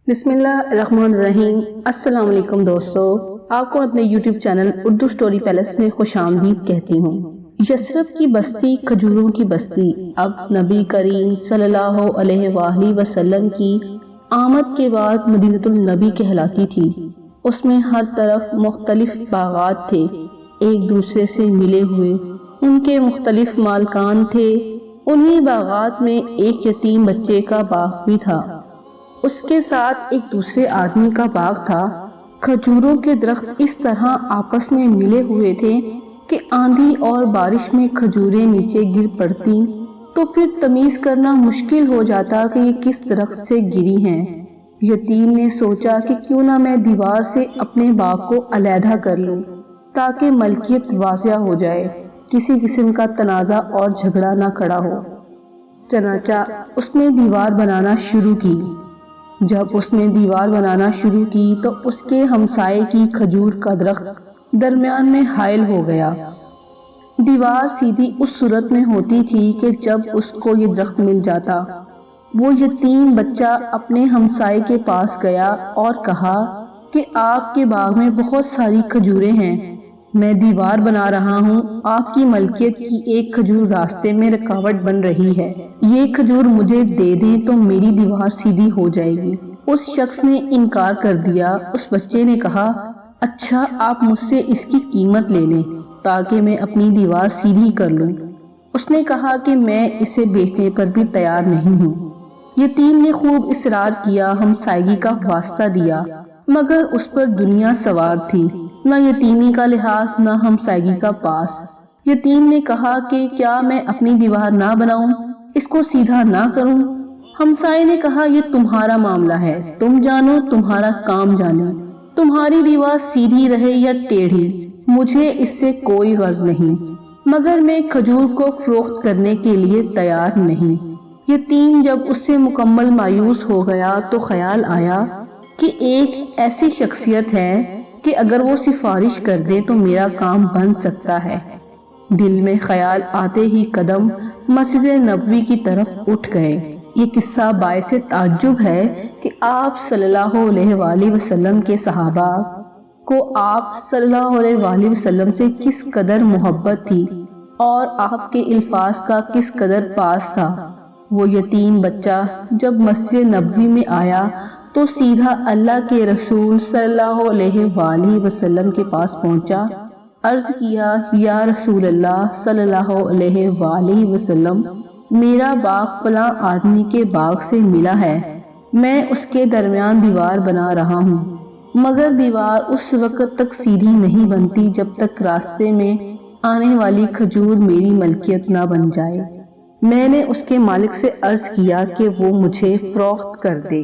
بسم اللہ الرحمن الرحیم۔ السلام علیکم دوستو، آپ کو اپنے YouTube channel Urdu story palace میں خوش آمدید کہتی ہوں۔ یثرب کی بستی کھجوروں کی بستی اب نبی کریم صلی اللہ علیہ وآلہ وسلم کی آمد کے بعد مدینۃ النبی کہلاتی تھی۔ اس میں ہر طرف مختلف باغات تھے، ایک دوسرے سے ملے ہوئے، ان کے مختلف مالکان تھے۔ انہی باغات میں ایک یتیم بچے کا باغ بھی تھا، اس کے ساتھ ایک دوسرے آدمی کا باغ تھا۔ کھجوروں کے درخت اس طرح آپس میں ملے ہوئے تھے کہ آندھی اور بارش میں کھجوریں نیچے گر پڑتی تو پھر تمیز کرنا مشکل ہو جاتا کہ یہ کس درخت سے گری ہیں۔ یتیم نے سوچا کہ کیوں نہ میں دیوار سے اپنے باغ کو علیحدہ کر لوں تاکہ ملکیت واضح ہو جائے، کسی قسم کا تنازع اور جھگڑا نہ کھڑا ہو۔ چنانچہ اس نے دیوار بنانا شروع کی۔ جب اس نے دیوار بنانا شروع کی تو اس کے ہمسائے کی کھجور کا درخت درمیان میں حائل ہو گیا۔ دیوار سیدھی اس صورت میں ہوتی تھی کہ جب اس کو یہ درخت مل جاتا۔ وہ یتیم بچہ اپنے ہمسائے کے پاس گیا اور کہا کہ آپ کے باغ میں بہت ساری کھجوریں ہیں، میں دیوار بنا رہا ہوں، آپ کی ملکیت کی ایک کھجور راستے میں رکاوٹ بن رہی ہے، یہ کھجور مجھے دے دیں تو میری دیوار سیدھی ہو جائے گی۔ اس شخص نے انکار کر دیا۔ اس بچے نے کہا، اچھا آپ مجھ سے اس کی قیمت لے لیں تاکہ میں اپنی دیوار سیدھی کر لوں۔ اس نے کہا کہ میں اسے بیچنے پر بھی تیار نہیں ہوں۔ یتیم نے خوب اصرار کیا، ہمسائیگی کا واسطہ دیا، مگر اس پر دنیا سوار تھی، نہ یتیمی کا لحاظ نہ ہمسائیگی کا پاس۔ یتیم نے کہا کہ کیا میں اپنی دیوار نہ بناؤں، اس کو سیدھا نہ کروں؟ ہمسائے نے کہا، یہ تمہارا معاملہ ہے، تم جانو، تمہارا کام جانے، تمہاری دیوار سیدھی رہے یا ٹیڑھی، مجھے اس سے کوئی غرض نہیں، مگر میں کھجور کو فروخت کرنے کے لیے تیار نہیں۔ یتیم جب اس سے مکمل مایوس ہو گیا تو خیال آیا کہ ایک ایسی شخصیت ہے کہ اگر وہ سفارش کر دے تو میرا کام بن سکتا ہے۔ دل میں خیال آتے ہی قدم مسجد نبوی کی طرف اٹھ گئے۔ یہ قصہ باعث تعجب ہے کہ آپ صلی اللہ علیہ وآلہ وسلم کے صحابہ کو آپ صلی اللہ علیہ وآلہ وسلم سے کس قدر محبت تھی اور آپ کے الفاظ کا کس قدر پاس تھا۔ وہ یتیم بچہ جب مسجد نبوی میں آیا تو سیدھا اللہ کے رسول صلی اللہ علیہ وآلہ وسلم کے پاس پہنچا، عرض کیا، یا رسول اللہ صلی اللہ علیہ وآلہ وسلم، میرا باغ فلاں آدمی کے باغ سے ملا ہے، میں اس کے درمیان دیوار بنا رہا ہوں، مگر دیوار اس وقت تک سیدھی نہیں بنتی جب تک راستے میں آنے والی کھجور میری ملکیت نہ بن جائے۔ میں نے اس کے مالک سے عرض کیا کہ وہ مجھے فروخت کر دے۔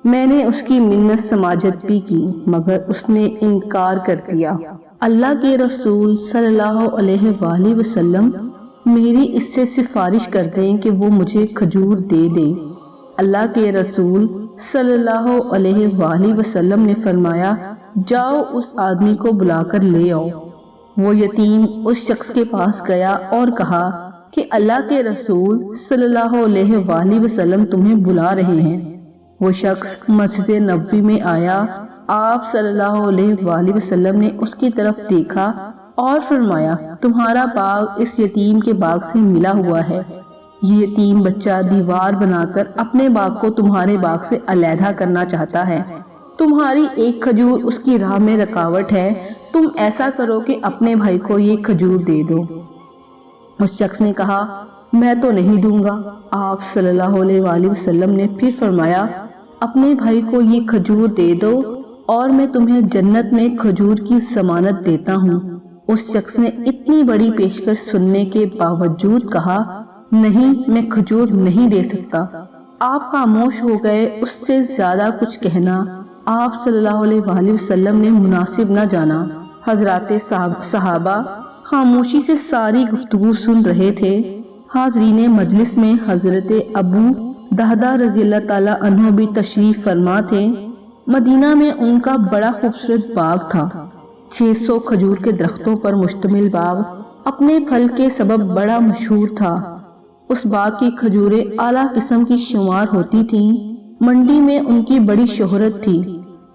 میں نے اس کی منت سماجت بھی کی مگر اس نے انکار کر دیا۔ اللہ کے رسول صلی اللہ علیہ وآلہ وسلم میری اس سے سفارش کر دیں کہ وہ مجھے کھجور دے دیں۔ اللہ کے رسول صلی اللہ علیہ وآلہ وسلم نے فرمایا، جاؤ اس آدمی کو بلا کر لے آؤ۔ وہ یتیم اس شخص کے پاس گیا اور کہا کہ اللہ کے رسول صلی اللہ علیہ وآلہ وسلم تمہیں بلا رہے ہیں۔ وہ شخص مسجد نبوی میں آیا، آپ صلی اللہ علیہ وآلہ وسلم نے اس کی طرف دیکھا اور فرمایا، تمہارا باغ اس یتیم کے باغ سے ملا ہوا ہے، یہ یتیم بچہ دیوار بنا کر اپنے باغ کو تمہارے باغ سے علیحدہ کرنا چاہتا ہے، تمہاری ایک کھجور اس کی راہ میں رکاوٹ ہے، تم ایسا کرو کہ اپنے بھائی کو یہ کھجور دے دو۔ اس شخص نے کہا، میں تو نہیں دوں گا۔ آپ صلی اللہ علیہ وآلہ وسلم نے پھر فرمایا، اپنے بھائی کو یہ کھجور دے دو اور میں تمہیں جنت میں کھجور کی ضمانت دیتا ہوں۔ اس شخص نے اتنی بڑی پیشکش سننے کے باوجود کہا، نہیں، میں کھجور نہیں دے سکتا۔ آپ خاموش ہو گئے۔ اس سے زیادہ کچھ کہنا آپ صلی اللہ علیہ وآلہ وسلم نے مناسب نہ جانا۔ حضرات صحابہ خاموشی سے ساری گفتگو سن رہے تھے۔ حاضرین مجلس میں حضرت ابو دہدہ رضی اللہ تعالیٰ عنہ بھی تشریف فرما تھے۔ مدینہ میں ان کا بڑا خوبصورت باغ تھا۔ 600 کھجور کے درختوں پر مشتمل باغ اپنے پھل کے سبب بڑا مشہور تھا۔ اس باغ کی کھجوریں اعلیٰ قسم کی شمار ہوتی تھیں۔ منڈی میں ان کی بڑی شہرت تھی۔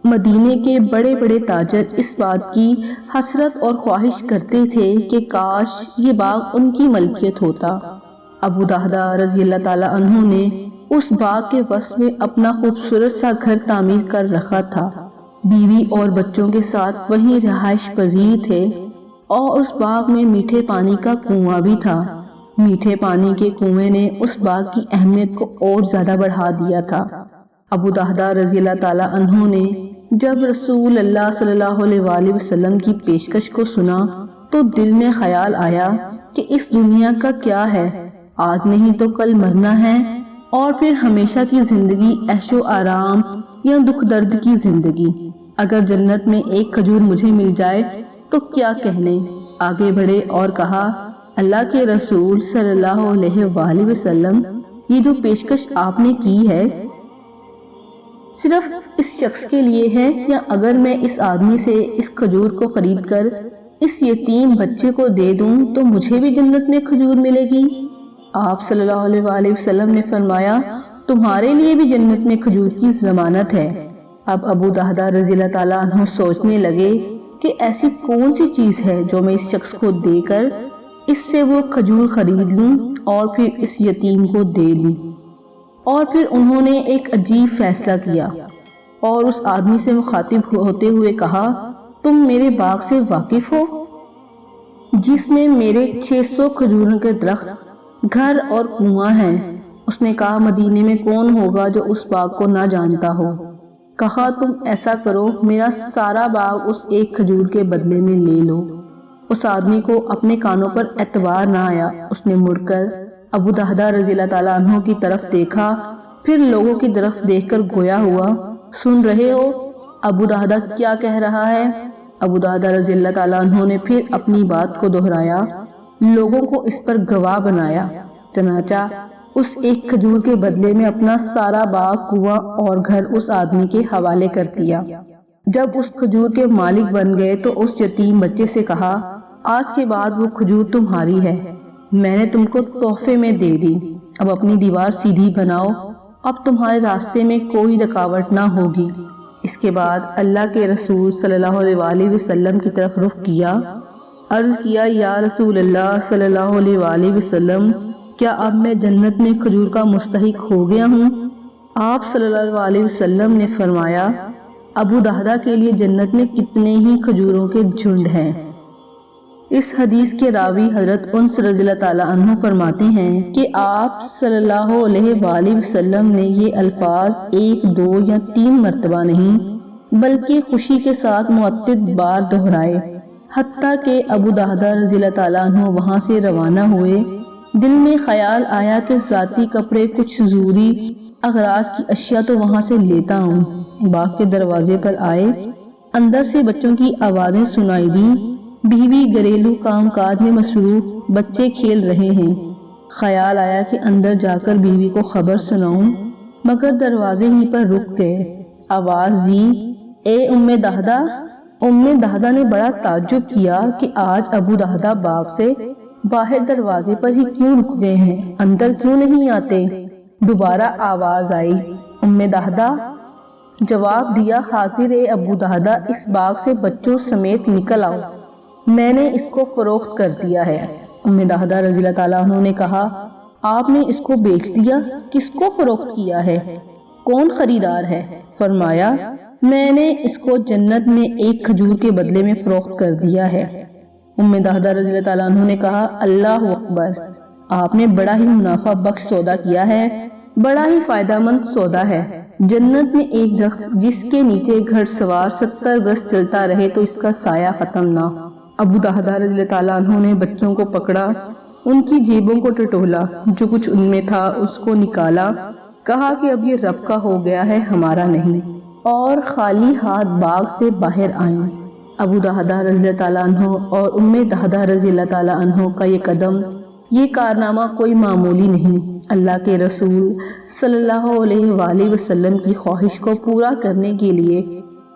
مدینے کے بڑے بڑے تاجر اس بات کی حسرت اور خواہش کرتے تھے کہ کاش یہ باغ ان کی ملکیت ہوتا۔ ابو دہدہ رضی اللہ تعالی عنہ نے اس باغ کے وسط میں اپنا خوبصورت سا گھر تعمیر کر رکھا تھا۔ بیوی اور بچوں کے ساتھ وہیں رہائش پذیر تھے اور اس باغ میں میٹھے پانی کا کنواں بھی تھا۔ میٹھے پانی کے کنویں نے اس باغ کی اہمیت کو اور زیادہ بڑھا دیا تھا۔ ابو دہدہ رضی اللہ تعالی عنہ نے جب رسول اللہ صلی اللہ علیہ وآلہ وسلم کی پیشکش کو سنا تو دل میں خیال آیا کہ اس دنیا کا کیا ہے، آج نہیں تو کل مرنا ہے، اور پھر ہمیشہ کی زندگی عیش و آرام یا دکھ درد کی زندگی۔ اگر جنت میں ایک کھجور مجھے مل جائے تو کیا کہنے۔ آگے بڑھے اور کہا، اللہ کے رسول صلی اللہ علیہ وآلہ وسلم، یہ جو پیشکش آپ نے کی ہے صرف اس شخص کے لیے ہے، یا اگر میں اس آدمی سے اس کھجور کو خرید کر اس یتیم بچے کو دے دوں تو مجھے بھی جنت میں کھجور ملے گی؟ آپ صلی اللہ علیہ وآلہ وسلم نے فرمایا، تمہارے لیے بھی جنت میں کھجور کی ضمانت ہے۔ اب ابو دہدہ رضی اللہ تعالیٰ عنہ سوچنے لگے کہ ایسی کون سی چیز ہے جو میں اس شخص کو دے کر اس سے وہ کھجور خرید لوں اور پھر اس یتیم کو دے دوں۔ اور پھر انہوں نے ایک عجیب فیصلہ کیا اور اس آدمی سے مخاطب ہوتے ہوئے کہا، تم میرے باغ سے واقف ہو جس میں میرے 600 کھجوروں کے درخت، گھر اور کنواں ہیں؟ اس نے کہا، مدینے میں کون ہوگا جو اس باغ کو نہ جانتا ہو؟ کہا، تم ایسا کرو، میرا سارا باغ اس ایک کھجور کے بدلے میں لے لو۔ اس آدمی کو اپنے کانوں پر اعتبار نہ آیا۔ اس نے مڑ کر ابو دہدہ رضی اللہ تعالیٰ عنہ کی طرف دیکھا، پھر لوگوں کی طرف دیکھ کر گویا ہوا، سن رہے ہو ابو دہدہ کیا کہہ رہا ہے؟ ابو دہدہ رضی اللہ تعالیٰ عنہ نے پھر اپنی بات کو دہرایا، لوگوں کو اس پر گواہ بنایا۔ چنانچہ اس ایک کھجور کے بدلے میں اپنا سارا باغ، کنواں اور گھر اس آدمی کے حوالے کر دیا۔ جب اس کھجور کے مالک بن گئے تو اس یتیم بچے سے کہا، آج کے بعد وہ کھجور تمہاری ہے، میں نے تم کو تحفے میں دے دی، اب اپنی دیوار سیدھی بناؤ، اب تمہارے راستے میں کوئی رکاوٹ نہ ہوگی۔ اس کے بعد اللہ کے رسول صلی اللہ علیہ وآلہ وسلم کی طرف رخ کیا، عرض کیا، یا رسول اللہ صلی اللہ علیہ وآلہ وسلم، کیا اب میں جنت میں کھجور کا مستحق ہو گیا ہوں؟ آپ صلی اللہ علیہ وسلم نے فرمایا، ابو دہدہ کے لیے جنت میں کتنے ہی کھجوروں کے جھنڈ ہیں۔ اس حدیث کے راوی حضرت انس رضی اللہ تعالیٰ عنہ فرماتے ہیں کہ آپ صلی اللہ علیہ وآلہ وسلم نے یہ الفاظ 1، 2 یا 3 مرتبہ نہیں بلکہ خوشی کے ساتھ متعدد بار دہرائے، حتیٰ کہ ابو دہدہ رضی اللہ تعالیٰ عنہ وہاں سے روانہ ہوئے۔ دل میں خیال آیا کہ ذاتی کپڑے، کچھ ضروری اغراض کی اشیاء تو وہاں سے لیتا ہوں۔ باغ کے دروازے پر آئے، اندر سے بچوں کی آوازیں سنائی دیں، بیوی گھریلو کام کاج میں مصروف، بچے کھیل رہے ہیں۔ خیال آیا کہ اندر جا کر بیوی کو خبر سناؤں، مگر دروازے ہی پر رک گئے۔ آواز دی، اے ام دہدہ۔ ام دہدہ نے بڑا تعجب کیا کہ آج ابو دہدہ باغ سے باہر دروازے پر ہی کیوں رک گئے ہیں، اندر کیوں نہیں آتے؟ دوبارہ آواز آئی، ام دہدہ۔ جواب دیا، حاضر اے ابو دہدہ، اس باغ سے بچوں سمیت نکل آؤ، میں نے اس کو فروخت کر دیا ہے۔ ام دہدہ رضی اللہ تعالیٰ عنہ نے کہا، آپ نے اس کو بیچ دیا؟ کس کو فروخت کیا ہے؟ کون خریدار ہے؟ فرمایا، میں نے اس کو جنت میں ایک کھجور کے بدلے میں فروخت کر دیا ہے۔ ام دہدہ رضی اللہ تعالیٰ عنہ نے کہا، اللہ اکبر، آپ نے بڑا ہی منافع بخش سودا کیا ہے، بڑا ہی فائدہ مند سودا ہے۔ جنت میں ایک درخت جس کے نیچے گھڑ سوار 70 برس چلتا رہے تو اس کا سایہ ختم نہ۔ ابو دہدہ رضی اللہ تعالیٰ عنہ نے بچوں کو پکڑا، ان کی جیبوں کو ٹٹولا، جو کچھ ان میں تھا اس کو نکالا، کہا کہ اب یہ رب کا ہو گیا ہے، ہمارا نہیں، اور خالی ہاتھ باغ سے باہر آئیں۔ ابو دہدہ رضی اللہ تعالیٰ عنہ اور ام دہدہ رضی اللہ تعالیٰ عنہ کا یہ قدم، یہ کارنامہ کوئی معمولی نہیں۔ اللہ کے رسول صلی اللہ علیہ وآلہ وسلم کی خواہش کو پورا کرنے کے لیے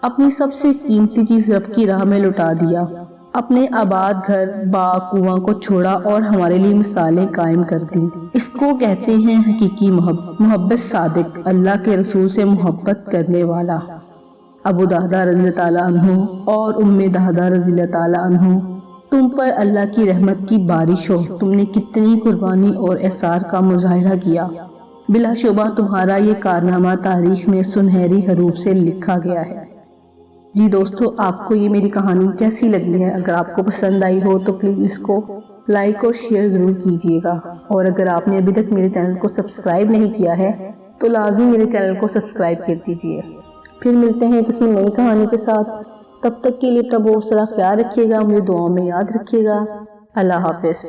اپنی سب سے قیمتی چیز رب کی راہ میں لٹا دیا۔ اپنے آباد گھر باغ کنواں کو چھوڑا اور ہمارے لیے مثالیں قائم کر دیں۔ اس کو کہتے ہیں حقیقی محبت صادق، اللہ کے رسول سے محبت کرنے والا۔ ابو درداء رضی اللہ تعالیٰ عنہ اور ام درداء رضی اللہ تعالیٰ عنہ، تم پر اللہ کی رحمت کی بارش ہو، تم نے کتنی قربانی اور احسار کا مظاہرہ کیا، بلا شبہ تمہارا یہ کارنامہ تاریخ میں سنہری حروف سے لکھا گیا ہے۔ جی دوستو، آپ کو یہ میری کہانی کیسی لگی ہے؟ اگر آپ کو پسند آئی ہو تو پلیز اس کو لائک اور شیئر ضرور کیجیے گا، اور اگر آپ نے ابھی تک میرے چینل کو سبسکرائب نہیں کیا ہے تو لازمی میرے چینل کو سبسکرائب کر دیجیے۔ پھر ملتے ہیں کسی نئی کہانی کے ساتھ، تب تک کے لیے اپنا بہت سارا خیال رکھیے گا، مجھے دعاؤں میں یاد رکھیے گا۔ اللہ حافظ۔